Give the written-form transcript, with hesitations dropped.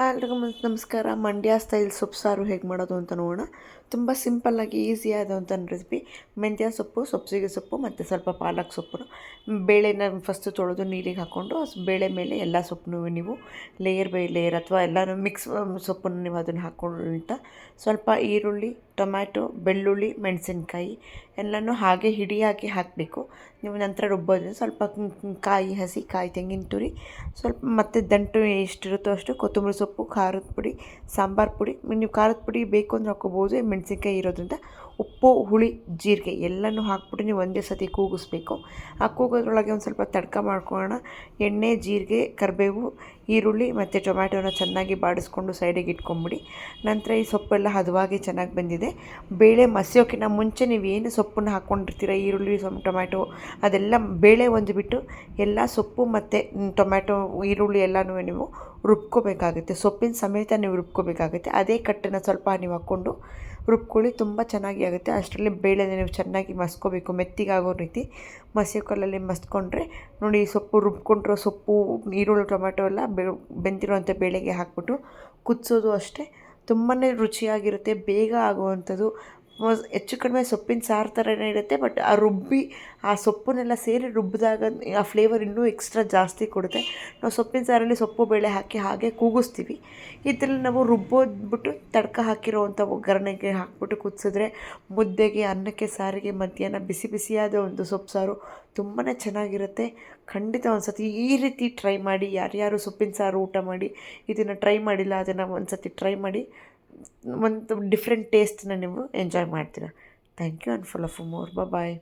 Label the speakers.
Speaker 1: ಎಲ್ರಿಗೂ ನಮಸ್ಕಾರ. ಮಂಡ್ಯ ಸ್ಟೈಲ್ ಸೊಪ್ಪು ಸಾರು ಹೇಗೆ ಮಾಡೋದು ಅಂತ ನೋಡೋಣ. ತುಂಬ ಸಿಂಪಲ್ಲಾಗಿ ಈಸಿಯಾದಂಥ ರೆಸಿಪಿ. ಮೆಂತ್ಯ ಸೊಪ್ಪು, ಸೊಪ್ಪಿಗೆ ಸೊಪ್ಪು ಮತ್ತು ಸ್ವಲ್ಪ ಪಾಲಕ್ ಸೊಪ್ಪು, ಬೇಳೆನ ಫಸ್ಟು ತೊಳೆದು ನೀರಿಗೆ ಹಾಕ್ಕೊಂಡು ಬೇಳೆ ಮೇಲೆ ಎಲ್ಲ ಸೊಪ್ಪನ್ನು ನೀವು ಲೇಯರ್ ಬೈ ಲೇಯರ್ ಅಥವಾ ಎಲ್ಲನೂ ಮಿಕ್ಸ್ ಸೊಪ್ಪನ್ನು ನೀವು ಅದನ್ನು ಹಾಕ್ಕೊಂತ ಸ್ವಲ್ಪ ಈರುಳ್ಳಿ, ಟೊಮ್ಯಾಟೊ, ಬೆಳ್ಳುಳ್ಳಿ, ಮೆಣಸಿನ್ಕಾಯಿ ಎಲ್ಲನೂ ಹಾಗೆ ಹಿಡಿಯಾಗಿ ಹಾಕಬೇಕು. ನೀವು ನಂತರ ರುಬ್ಬೋದ್ರೆ ಸ್ವಲ್ಪ ಕಾಯಿ, ಹಸಿ ಕಾಯಿ, ತೆಂಗಿನ ತುರಿ, ಸ್ವಲ್ಪ ಮತ್ತು ದಂಟು ಎಷ್ಟಿರುತ್ತೋ ಅಷ್ಟು ಕೊತ್ತಂಬರಿ ಸೊಪ್ಪು, ಖಾರದ ಪುಡಿ, ಸಾಂಬಾರು ಪುಡಿ, ನೀವು ಖಾರದ ಪುಡಿ ಬೇಕು ಅಂದರೆ ಹಾಕ್ಕೋಬೋದು, ಮೆಣಸಿನ್ಕಾಯಿ ಇರೋದ್ರಿಂದ ಉಪ್ಪು, ಹುಳಿ, ಜೀರಿಗೆ ಎಲ್ಲನೂ ಹಾಕ್ಬಿಟ್ಟು ನೀವು ಒಂದೇ ಸತಿ ಕೂಗಿಸ್ಬೇಕು. ಆ ಕೂಗೋದ್ರೊಳಗೆ ಒಂದು ಸ್ವಲ್ಪ ತಡ್ಕ ಮಾಡ್ಕೊಳ್ಳೋಣ. ಎಣ್ಣೆ, ಜೀರಿಗೆ, ಕರಿಬೇವು, ಈರುಳ್ಳಿ ಮತ್ತು ಟೊಮ್ಯಾಟೋನ ಚೆನ್ನಾಗಿ ಬಾಡಿಸ್ಕೊಂಡು ಸೈಡಿಗೆ ಇಟ್ಕೊಂಬಿಡಿ. ನಂತರ ಈ ಸೊಪ್ಪೆಲ್ಲ ಹದವಾಗಿ ಚೆನ್ನಾಗಿ ಬಂದಿದೆ. ಬೇಳೆ ಮಸಿಯೋಕ್ಕಿಂತ ಮುಂಚೆ ನೀವು ಏನು ಸೊಪ್ಪನ್ನು ಹಾಕ್ಕೊಂಡಿರ್ತೀರ, ಈರುಳ್ಳಿ, ಟೊಮ್ಯಾಟೊ ಅದೆಲ್ಲ ಬೇಳೆ ಒಂದು ಬಿಟ್ಟು ಎಲ್ಲ ಸೊಪ್ಪು ಮತ್ತು ಟೊಮ್ಯಾಟೊ, ಈರುಳ್ಳಿ ಎಲ್ಲನೂ ನೀವು ರುಬ್ಕೋಬೇಕಾಗುತ್ತೆ. ಸೊಪ್ಪಿನ ಸಮೇತ ನೀವು ರುಬ್ಕೋಬೇಕಾಗುತ್ತೆ. ಅದೇ ಕಟ್ಟನ್ನು ಸ್ವಲ್ಪ ನೀವು ಹಾಕ್ಕೊಂಡು ರುಬ್ಕೊಳ್ಳಿ, ತುಂಬ ಚೆನ್ನಾಗಿ ಆಗುತ್ತೆ. ಅಷ್ಟರಲ್ಲಿ ಬೇಳೆನ ನೀವು ಚೆನ್ನಾಗಿ ಮಸ್ಕೋಬೇಕು, ಮೆತ್ತಿಗಾಗೋ ರೀತಿ ಮಸಿಯೋ ಕಲ್ಲಲ್ಲಿ ಮಸ್ಕೊಂಡ್ರೆ ನೋಡಿ. ಸೊಪ್ಪು ರುಬ್ಕೊಂಡಿರೋ ಸೊಪ್ಪು, ಈರುಳ್ಳಿ, ಟೊಮ್ಯಾಟೊ ಎಲ್ಲ ಬೆಂದಿರೋಂಥ ಬೇಳೆಗೆ ಹಾಕ್ಬಿಟ್ಟು ಕುದಿಸೋದು ಅಷ್ಟೇ. ತುಂಬಾ ರುಚಿಯಾಗಿರುತ್ತೆ, ಬೇಗ ಆಗುವಂಥದ್ದು. ಹೆಚ್ಚು ಕಡಿಮೆ ಸೊಪ್ಪಿನ ಸಾರು ಥರನೇ ಇರುತ್ತೆ, ಬಟ್ ಆ ಸೊಪ್ಪನ್ನೆಲ್ಲ ಸೇರಿ ರುಬ್ಬಿದಾಗ ಆ ಫ್ಲೇವರ್ ಇನ್ನೂ ಎಕ್ಸ್ಟ್ರಾ ಜಾಸ್ತಿ ಕೊಡುತ್ತೆ. ನಾವು ಸೊಪ್ಪಿನ ಸಾರಲ್ಲಿ ಸೊಪ್ಪು ಬೇಳೆ ಹಾಕಿ ಹಾಗೆ ಕೂಗಿಸ್ತೀವಿ. ಇದರಲ್ಲಿ ನಾವು ರುಬ್ಬೋದ್ಬಿಟ್ಟು ತಡ್ಕ ಹಾಕಿರೋವಂಥ ಒಗ್ಗರಣೆಗೆ ಹಾಕ್ಬಿಟ್ಟು ಕುದಿಸಿದ್ರೆ ಮುದ್ದೆಗೆ, ಅನ್ನಕ್ಕೆ, ಸಾರಿಗೆ ಮಧ್ಯಾಹ್ನ ಬಿಸಿ ಬಿಸಿಯಾದ ಒಂದು ಸೊಪ್ಪು ಸಾರು ತುಂಬಾ ಚೆನ್ನಾಗಿರುತ್ತೆ. ಖಂಡಿತ ಒಂದು ಸತಿ ಈ ರೀತಿ ಟ್ರೈ ಮಾಡಿ. ಯಾರ್ಯಾರು ಸೊಪ್ಪಿನ ಸಾರು ಊಟ ಮಾಡಿ ಇದನ್ನು ಟ್ರೈ ಮಾಡಿಲ್ಲ, ಅದನ್ನು ಒಂದು ಸತಿ ಟ್ರೈ ಮಾಡಿ. ಒಂದು ಡಿಫ್ರೆಂಟ್ ಟೇಸ್ಟನ್ನ ನೀವು ಎಂಜಾಯ್ ಮಾಡ್ತೀರಾ. Thank you and follow for more. Bye.